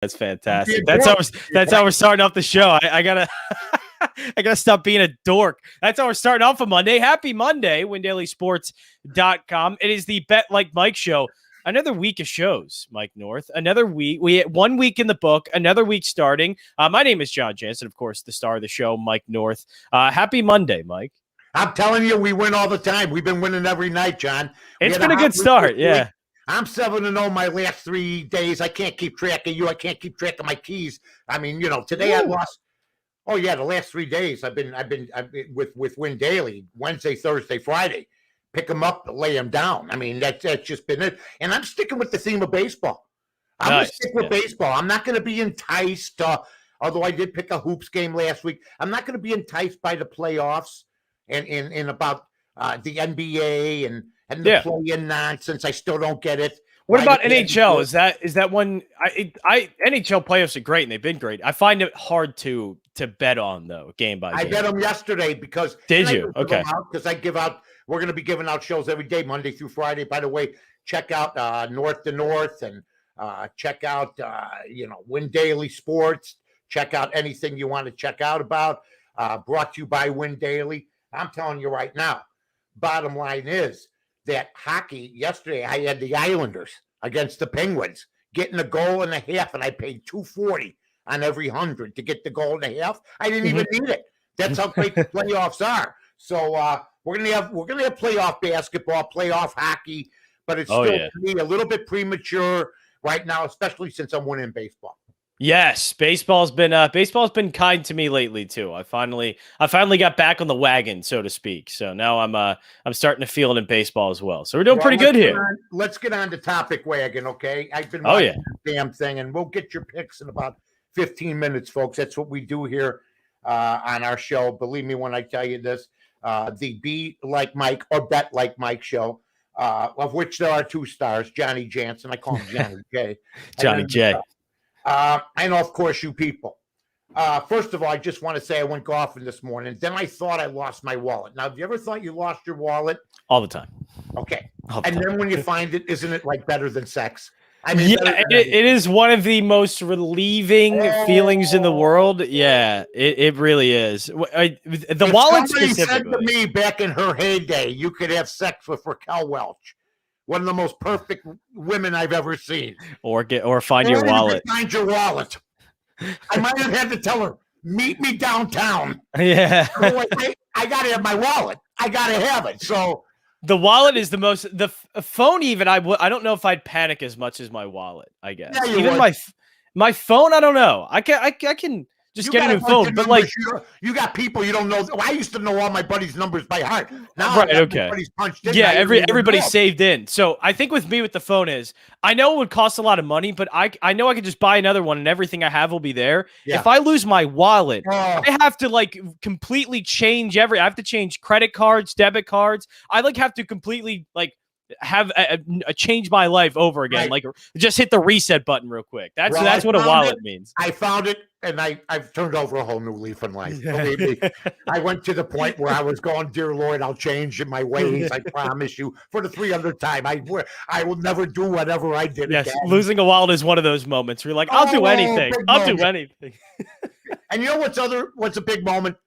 That's fantastic. That's how we're starting off the show. I gotta I gotta stop being a dork. That's how we're starting off a Monday. Happy Monday, WinDailySports.com. It is the Bet Like Mike show. Another week of shows, Mike North. Another week. We had 1 week in the book. Another week starting. My name is Jon Jansen, of course, the star of the show, Mike North. Happy Monday, Mike. I'm telling you, we win all the time. We've been winning every night, John. It's been a good start, yeah. I'm 7-0 my last 3 days. I can't keep track of you. I can't keep track of my keys. I mean, today I lost. Oh yeah, the last 3 days I've been with Win Daily, Wednesday, Thursday, Friday. Pick them up, lay them down. I mean, that's just been it. And I'm sticking with the theme of baseball. I'm going to stick with baseball. I'm not going to be enticed. Although I did pick a hoops game last week, I'm not going to be enticed by the playoffs and about the NBA and the play-in nonsense. I still don't get it. What about NHL? Is that one? NHL playoffs are great and they've been great. I find it hard to bet on though, game by game. I bet them yesterday because Okay. Because we're going to be giving out shows every day, Monday through Friday. By the way, check out North and North and check out Win Daily Sports. Check out anything you want to check out about. Brought to you by Win Daily. I'm telling you right now. Bottom line is that hockey yesterday, I had the Islanders against the Penguins getting a goal and a half, and I paid $2.40 on every 100 to get the goal and a half. I didn't even need it. That's how great the playoffs are. So we're gonna have playoff basketball, playoff hockey, but it's still to me a little bit premature right now, especially since I'm winning baseball. Yes, baseball's been kind to me lately too. I finally got back on the wagon, so to speak. So now I'm starting to feel it in baseball as well. So we're doing pretty good here. Let's get on the topic wagon, okay? I've been watching the damn thing, and we'll get your picks in about 15 minutes, folks. That's what we do here on our show. Believe me when I tell you this, the Be Like Mike or Bet Like Mike show, of which there are 2 stars, Johnny Jansen. I call him Johnny J. Johnny J. I know, of course, you people. First of all, I just want to say I went golfing this morning. Then I thought I lost my wallet. Now, have you ever thought you lost your wallet? All the time. Okay. Then when you find it, isn't it like better than sex? I mean, it is one of the most relieving feelings in the world. Yeah, it really is. The wallet specifically. Said to me back in her heyday, you could have sex with Raquel Welch. One of the most perfect women I've ever seen. Or find your wallet. Find your wallet. I might have had to tell her, meet me downtown. Yeah. I got to have my wallet. I got to have it. So the wallet is the most. The phone, even I don't know if I'd panic as much as my wallet. I guess even my phone. I don't know. I can. Just get a new phone, but like you got people you don't know. I used to know all my buddies' numbers by heart. Now, right? Okay. Punched in, everybody's saved in. So I think with me with the phone is I know it would cost a lot of money, but I know I could just buy another one and everything I have will be there. Yeah. If I lose my wallet, I have to like completely change I have to change credit cards, debit cards. I like have to completely like have a change my life over again. Right. Like just hit the reset button real quick. That's what a wallet means. I found it. And I've turned over a whole new leaf in life. Believe me, I went to the point where I was going, dear Lord, I'll change my ways. I promise you. For the 300th time, I will never do whatever I did. Yes, again. Losing a wallet is one of those moments where you're like, I'll do anything. I'll do anything. And you know what's a big moment?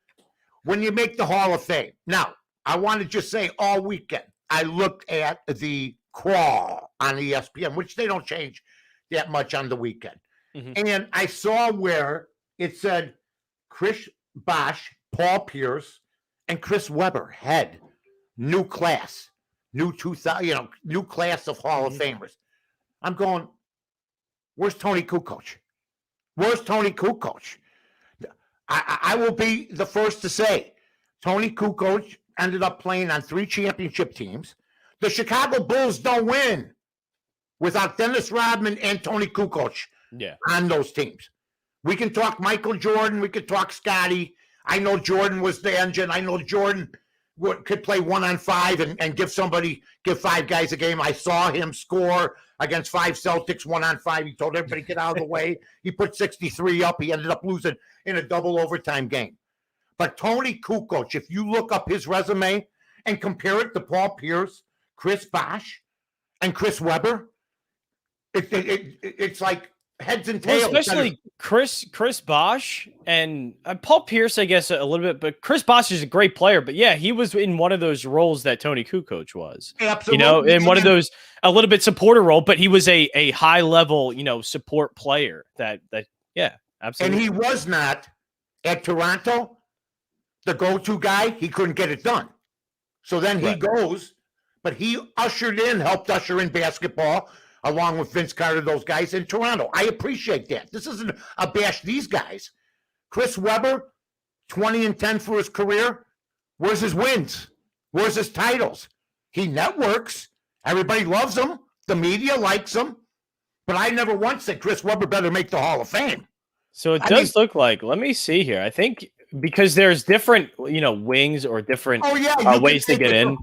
When you make the Hall of Fame. Now, I want to just say all weekend, I looked at the crawl on ESPN, which they don't change that much on the weekend. Mm-hmm. And I saw where it said Chris Bosh, Paul Pierce, and Chris Webber head new class, new 2000, new class of Hall of Famers. I'm going, where's Tony Kukoc? Where's Tony Kukoc? I will be the first to say Tony Kukoc ended up playing on 3 championship teams. The Chicago Bulls don't win without Dennis Rodman and Tony Kukoc. Yeah, on those teams. We can talk Michael Jordan. We could talk Scotty. I know Jordan was the engine. I know Jordan could play 1-on-5 and give 5 guys a game. I saw him score against 5 Celtics 1-on-5. He told everybody get out of the way. He put 63 up. He ended up losing in a double overtime game. But Tony Kukoc, if you look up his resume and compare it to Paul Pierce, Chris Bosh, and Chris Webber, it's like heads and Well, tails. especially Chris Bosh and Paul Pierce, I guess, a little bit. But Chris Bosh is a great player. But yeah, he was in one of those roles that Tony Kukoc was. Absolutely. In one of those a little bit supporter role. But he was a high level, support player. That yeah, absolutely. And he was not at Toronto the go-to guy. He couldn't get it done. So then he goes, but he helped usher in basketball along with Vince Carter, those guys in Toronto. I appreciate that. This isn't a bash these guys. Chris Webber, 20-10 for his career. Where's his wins? Where's his titles? He networks. Everybody loves him. The media likes him. But I never once said Chris Webber better make the Hall of Fame. So it does look like, let me see here. I think because there's different, wings or different ways to get in.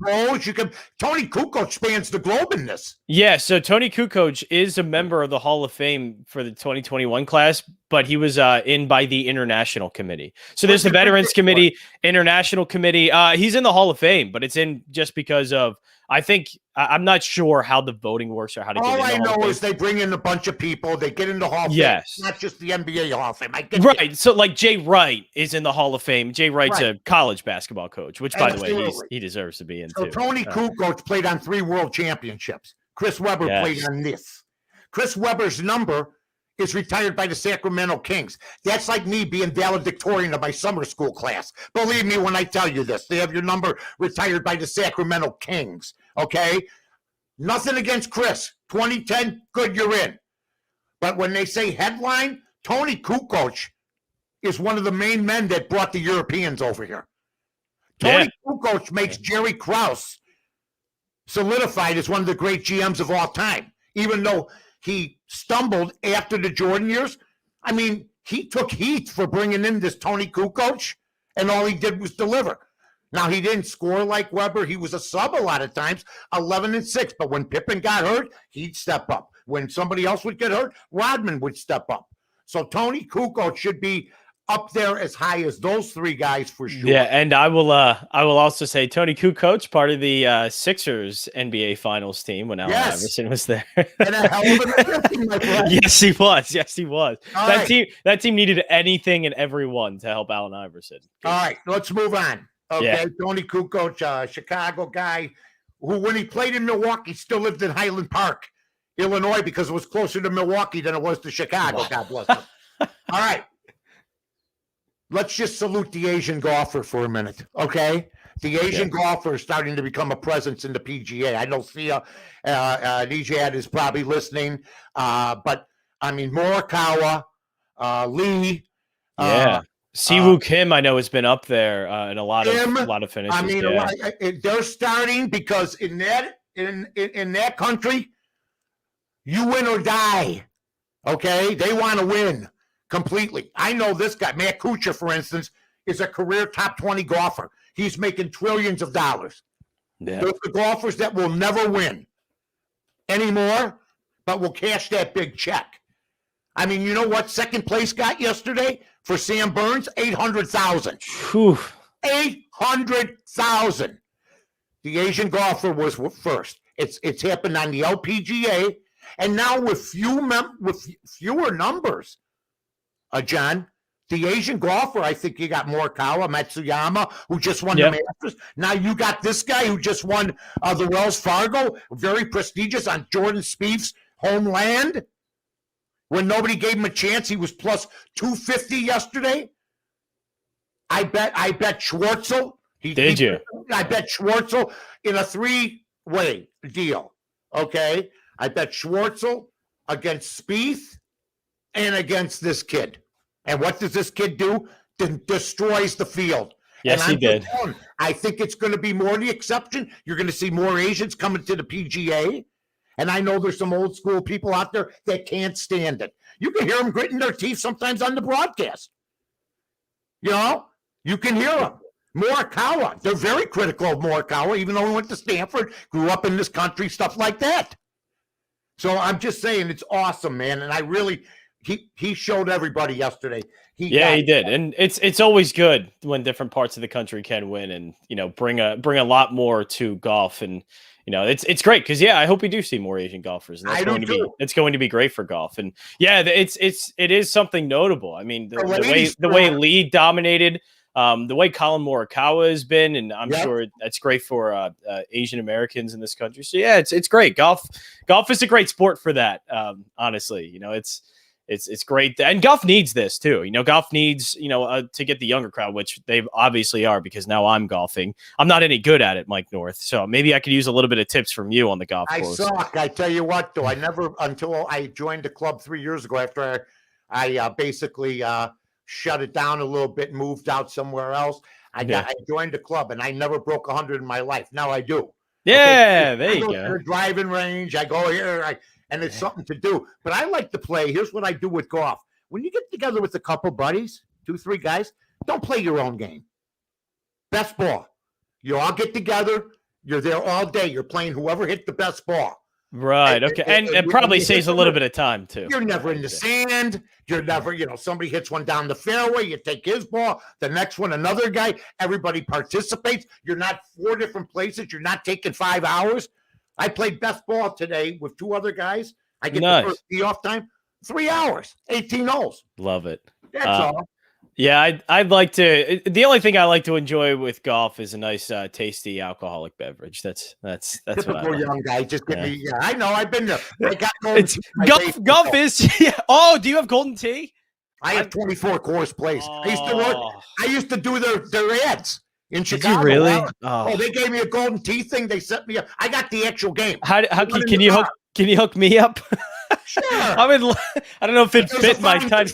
Tony Kukoc spans the globe in this. Yeah, so Tony Kukoc is a member of the Hall of Fame for the 2021 class, but he was in by the International Committee. So there's the Veterans Committee, International Committee. He's in the Hall of Fame, but it's in just because of, I think, I'm not sure how the voting works or how to get in the Hall of Fame. All I know is they bring in a bunch of people. They get in the Hall of Fame. Yes. Not just the NBA Hall of Fame. Right. So like Jay Wright is in the Hall of Fame. Jay Wright's a college basketball coach, which, by the way, he deserves to be in too. Tony Kukoc played on 3 world championships. Chris Webber played on this. Chris Webber's number is retired by the Sacramento Kings. That's like me being valedictorian of my summer school class. Believe me when I tell you this. They have your number retired by the Sacramento Kings. Okay? Nothing against Chris. 2010, good, you're in. But when they say headline, Tony Kukoc is one of the main men that brought the Europeans over here. Tony Kukoc makes Jerry Krause solidified as one of the great GMs of all time, even though he stumbled after the Jordan years. I mean, he took heat for bringing in this Tony Kukoc, and all he did was deliver. Now, he didn't score like Webber. He was a sub a lot of times, 11-6. But when Pippen got hurt, he'd step up. When somebody else would get hurt, Rodman would step up. So Tony Kukoc should be up there as high as those 3 guys for sure. Yeah, and I will also say Tony Kukoc, part of the Sixers NBA Finals team when Allen Iverson was there. And a hell of an addition, my friend. Yes, he was. Yes, he was. That team needed anything and everyone to help Allen Iverson. All right, let's move on. Okay, Tony Kukoc, Chicago guy, who when he played in Milwaukee still lived in Highland Park, Illinois, because it was closer to Milwaukee than it was to Chicago. Wow. God bless him. All right. Let's just salute the Asian golfer for a minute, okay? The Asian golfer is starting to become a presence in the PGA. I know Thea Nijad is probably listening, but I mean Morikawa, Lee, Siwoo Kim, I know, has been up there in a lot of finishes. I mean, they're starting because in that country, you win or die. Okay, they want to win completely. I know this guy, Matt Kuchar, for instance, is a career top 20 golfer. He's making trillions of dollars. Yeah. Those are golfers that will never win anymore, but will cash that big check. I mean, you know what second place got yesterday for Sam Burns? 800,000. 800,000. The Asian golfer was first. It's happened on the LPGA, and now with fewer numbers. John, the Asian golfer, I think you got Morikawa, Matsuyama, who just won the Masters. Now you got this guy who just won the Wells Fargo, very prestigious on Jordan Spieth's homeland. When nobody gave him a chance, he was plus 250 yesterday. I bet Schwartzel. I bet Schwartzel in a 3-way deal. Okay, I bet Schwartzel against Spieth and against this kid. And what does this kid do? Destroys the field. Yes, he did. I think it's going to be more the exception. You're going to see more Asians coming to the PGA. And I know there's some old school people out there that can't stand it. You can hear them gritting their teeth sometimes on the broadcast. You know, you can hear them. Morikawa, they're very critical of Morikawa, even though he went to Stanford, grew up in this country, stuff like that. So I'm just saying it's awesome, man. And I really he showed everybody yesterday. He did, and it's always good when different parts of the country can win, and bring a lot more to golf, and it's great because I hope we do see more Asian golfers, and it's going to be great for golf, and it is something notable. I mean, the way Lee dominated. The way Colin Morikawa has been, and I'm sure that's great for Asian Americans in this country. So it's great. Golf is a great sport for that. Honestly, it's great, and golf needs this too. Golf needs to get the younger crowd, which they obviously are, because now I'm golfing. I'm not any good at it, Mike North. So maybe I could use a little bit of tips from you on the golf course. I suck. I tell you what, though, I never until I joined the club 3 years ago after I basically. Shut it down a little bit, moved out somewhere else. I joined the club, and I never broke 100 in my life. Now I do. Yeah, there you go. To the driving range, I go here, and it's something to do. But I like to play. Here's what I do with golf. When you get together with a couple buddies, 2-3 guys, don't play your own game. Best ball. You all get together. You're there all day. You're playing whoever hit the best ball. Right. Okay. And it probably saves a little bit of time too. You're never in the sand. You're never, somebody hits one down the fairway. You take his ball. The next one, another guy. Everybody participates. You're not 4 different places. You're not taking 5 hours. I played best ball today with 2 other guys. I get the first tee off time. 3 hours, 18 holes. Love it. That's all. Yeah, I'd like to. The only thing I like to enjoy with golf is a nice, tasty alcoholic beverage. That's typical what I like. Young guy. Just give me. Yeah, I know. I've been there. I got golf is. Yeah. Oh, do you have Golden Tea? I have 24 course place. I used to do their ads in Chicago. Did you really? Oh, they gave me a Golden Tea thing. They set me up. I got the actual game. How can you hook me up? Sure. I don't know if it fit my time.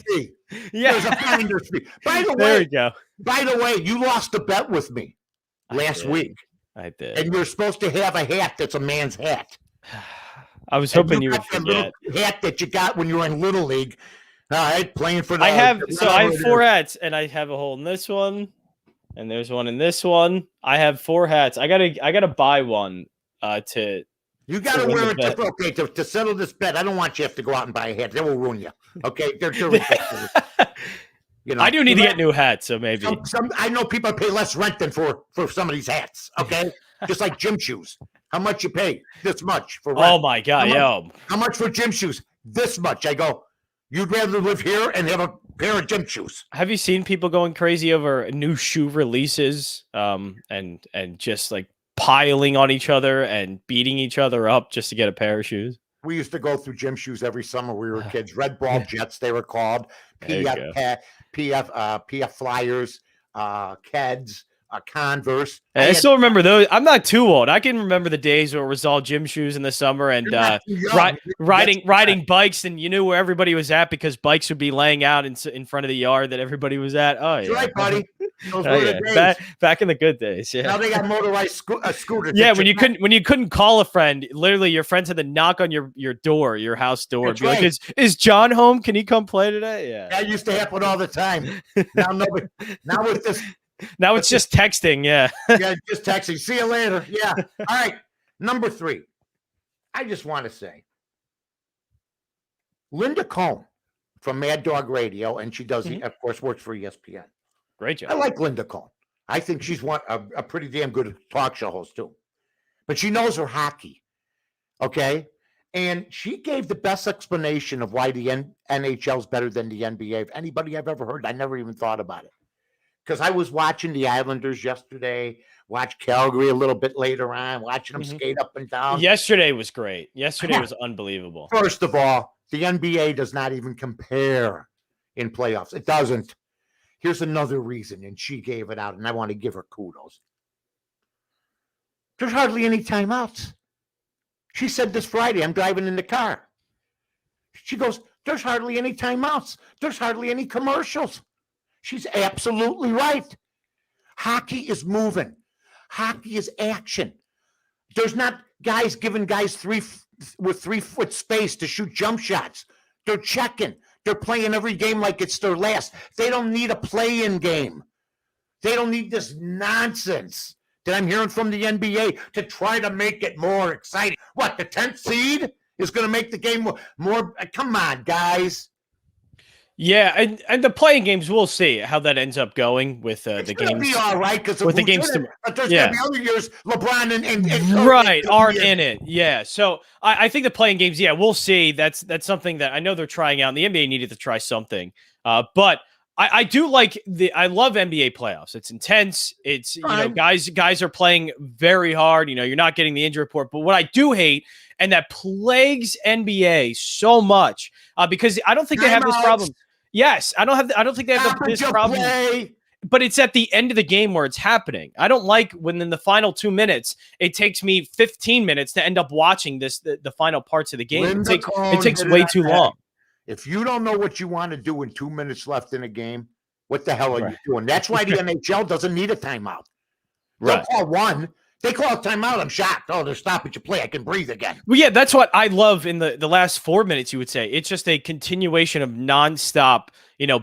Yeah. There's a finder's fee. By the way, there you go. By the way, you lost a bet with me last week. I did. And you're supposed to have a hat that's a man's hat. I was hoping you would forget. Hat that you got when you were in Little League. All right, playing for the. I have 4 hats, and I have a hole in this one, and there's one in this one. I have 4 hats. I gotta buy one to. You got to wear it. Okay, to settle this bet, I don't want you to have to go out and buy a hat. They will ruin you. Okay, they're ridiculous. I do need to get new hats, so maybe. I know people pay less rent than for some of these hats. Okay, just like gym shoes. How much you pay? This much for rent. Oh my God, How much for gym shoes? This much. I go. You'd rather live here and have a pair of gym shoes. Have you seen people going crazy over new shoe releases? And just like piling on each other and beating each other up just to get a pair of shoes. We used to go through gym shoes every summer. We were kids. Red Ball Jets, they were called. PF Flyers, Keds, Converse. I still remember those. I'm not too old. I can remember the days where it was all gym shoes in the summer and riding bikes, and you knew where everybody was at because bikes would be laying out in front of the yard that everybody was at. Oh yeah, that's right, buddy. Those were the days. Back in the good days. Yeah. Now they got motorized scooters. Yeah, when you couldn't call a friend, literally your friends had to knock on your door, your house door, and be like, "Is John home? Can he come play today?" Yeah, that used to happen all the time. Now nobody. Now with this. Now it's just texting, yeah. Yeah, just texting. See you later. Yeah. All right. Number 3. I just want to say, Linda Cohn from Mad Dog Radio, and she does, of course, works for ESPN. Great job. I like Linda Cohn. I think she's a pretty damn good talk show host too. But she knows her hockey. Okay. And she gave the best explanation of why the NHL is better than the NBA of anybody I've ever heard. I never even thought about it. Because I was watching the Islanders yesterday, watched Calgary a little bit later on, watching them skate up and down. Yesterday was great. Yesterday was unbelievable. First of all, the NBA does not even compare in playoffs. It doesn't. Here's another reason, and she gave it out, and I want to give her kudos. There's hardly any timeouts. She said this Friday, I'm driving in the car. She goes, there's hardly any timeouts. There's hardly any commercials. She's absolutely right. Hockey is moving. Hockey is action. There's not guys giving guys 3 foot space to shoot jump shots. They're checking. They're playing every game like it's their last. They don't need a play-in game. They don't need this nonsense that I'm hearing from the NBA to try to make it more exciting. What, the 10th seed is going to make the game more? Come on, guys. Yeah, and the playing games, we'll see how that ends up going with the games. Be all right because with the games. But there's going to be other years LeBron and right aren't in it. Yeah, so I think the playing games. Yeah, we'll see. That's something that I know they're trying out. And the NBA needed to try something, but I do like I love NBA playoffs. It's intense. It's guys are playing very hard. You're not getting the injury report. But what I do hate, and that plagues NBA so much, because I don't think they have this problem. Yes, I don't think they have this problem. But it's at the end of the game where it's happening. I don't like when in the final 2 minutes, it takes me 15 minutes to end up watching the final parts of the game. It takes way too long. If you don't know what you want to do in 2 minutes left in a game, what the hell are you doing? That's why the NHL doesn't need a timeout. They'll call one. They call a timeout. I'm shocked. Oh, they're stopping your play. I can breathe again. Well, yeah, that's what I love in the last 4 minutes, you would say. It's just a continuation of nonstop,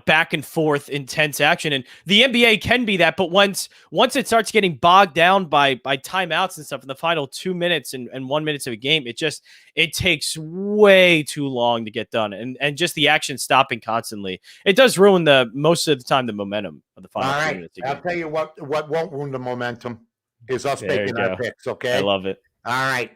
back and forth, intense action. And the NBA can be that, but once it starts getting bogged down by timeouts and stuff in the final 2 minutes and 1 minute of a game, it takes way too long to get done. And just the action stopping constantly. It does ruin most of the time the momentum of the final 2 minutes. I'll tell you what won't ruin the momentum is us making our picks, okay? I love it. All right.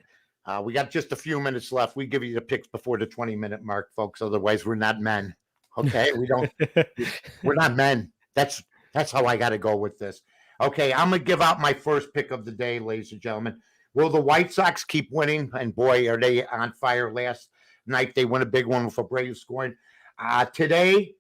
We got just a few minutes left. We give you the picks before the 20-minute mark, folks. Otherwise, we're not men. Okay? We're not men. That's how I got to go with this. Okay, I'm going to give out my first pick of the day, ladies and gentlemen. Will the White Sox keep winning? And boy, are they on fire. Last night, they won a big one with Abreu scoring. Today,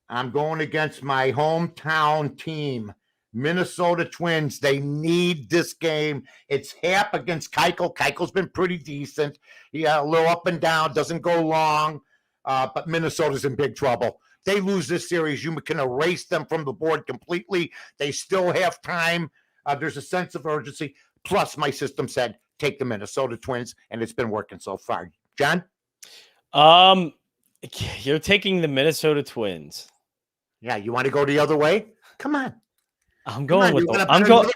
I'm going against my hometown team, Minnesota Twins. They need this game. It's Hap against Keuchel. Keuchel's been pretty decent. Yeah, a little up and down, doesn't go long, but Minnesota's in big trouble. They lose this series, you can erase them from the board completely. They still have time. There's a sense of urgency. Plus, my system said take the Minnesota Twins, and it's been working so far. John? You're taking the Minnesota Twins. Yeah, you want to go the other way? Come on. I'm going with them. I'm going.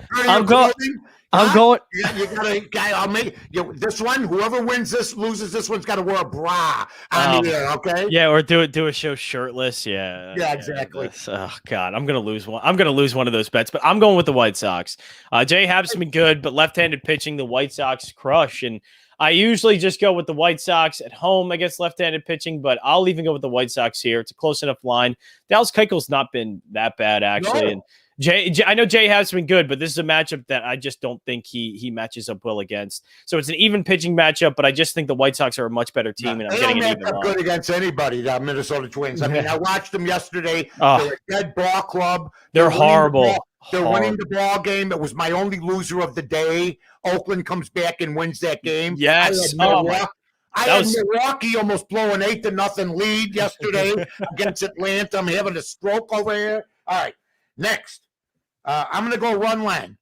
You gotta. I'll make this one. Whoever loses this one's got to wear a bra on the air. Okay. Yeah, or do a show shirtless. Yeah. Yeah, exactly. Oh God, I'm gonna lose one. I'm gonna lose one of those bets, but I'm going with the White Sox. Jay Happ's been good, but left-handed pitching, the White Sox crush, and I usually just go with the White Sox at home against left-handed pitching, but I'll even go with the White Sox here. It's a close enough line. Dallas Keuchel's not been that bad actually, and I know Jay has been good, but this is a matchup that I just don't think he matches up well against. So it's an even pitching matchup, but I just think the White Sox are a much better team, and I'm getting an even line. Good against anybody, the Minnesota Twins. I mean, I watched them yesterday. They're a dead ball club. They're horrible. They're winning the ball game. It was my only loser of the day. Oakland comes back and wins that game. Yes. I had Milwaukee almost blow an 8-0 lead yesterday against Atlanta. I'm having a stroke over here. All right. Next, I'm going to go run line.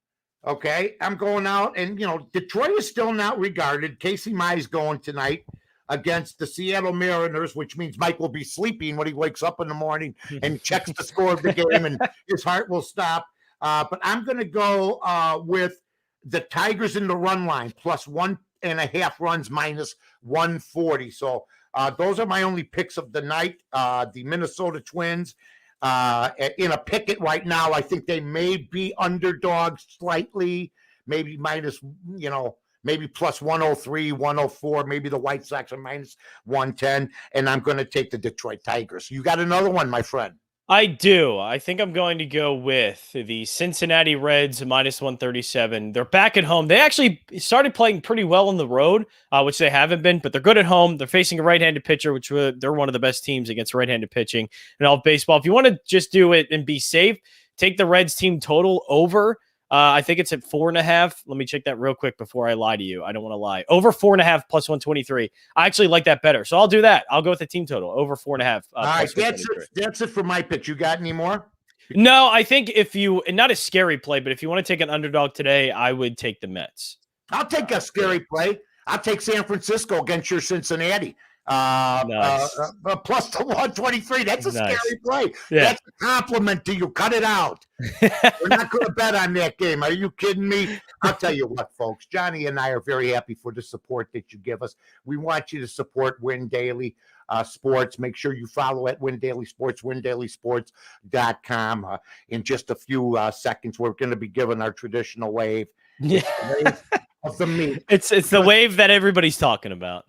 Okay, I'm going out, and Detroit is still not regarded. Casey Mize going tonight against the Seattle Mariners, which means Mike will be sleeping when he wakes up in the morning and checks the score of the game, and his heart will stop. But I'm going to go with the Tigers in the run line plus 1.5 runs minus 140. So those are my only picks of the night. The Minnesota Twins. In a picket right now, I think they may be underdogs slightly, maybe minus, maybe plus 103, 104. Maybe the White Sox are minus 110, and I'm going to take the Detroit Tigers. You got another one, my friend? I do. I think I'm going to go with the Cincinnati Reds minus 137. They're back at home. They actually started playing pretty well on the road, which they haven't been, but they're good at home. They're facing a right-handed pitcher, which they're one of the best teams against right-handed pitching in all of baseball. If you want to just do it and be safe, take the Reds team total over. I think it's at 4.5. Let me check that real quick before I lie to you. I don't want to lie. Over 4.5 plus 123. I actually like that better. So I'll do that. I'll go with the team total over 4.5. All right. That's it for my pitch. You got any more? No, I think not a scary play, but if you want to take an underdog today, I would take the Mets. I'll take a scary play. I'll take San Francisco against your Cincinnati. Nice. Plus the 123. That's a Nice. scary play. Yeah. That's a compliment to you. Cut it out. We're not going to bet on that game. Are you kidding me? I'll tell you what, folks. Johnny and I are very happy for the support that you give us. We want you to support Win Daily Sports. Make sure you follow at Win Daily Sports, windailysports.com. In just a few seconds, we're going to be giving our traditional wave. Yeah. Wave of the meat. It's the wave that everybody's talking about.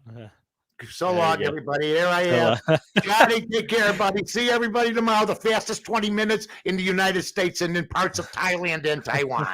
So long, everybody. Here I am. Johnny, take care, buddy. See everybody tomorrow. The fastest 20 minutes in the United States and in parts of Thailand and Taiwan.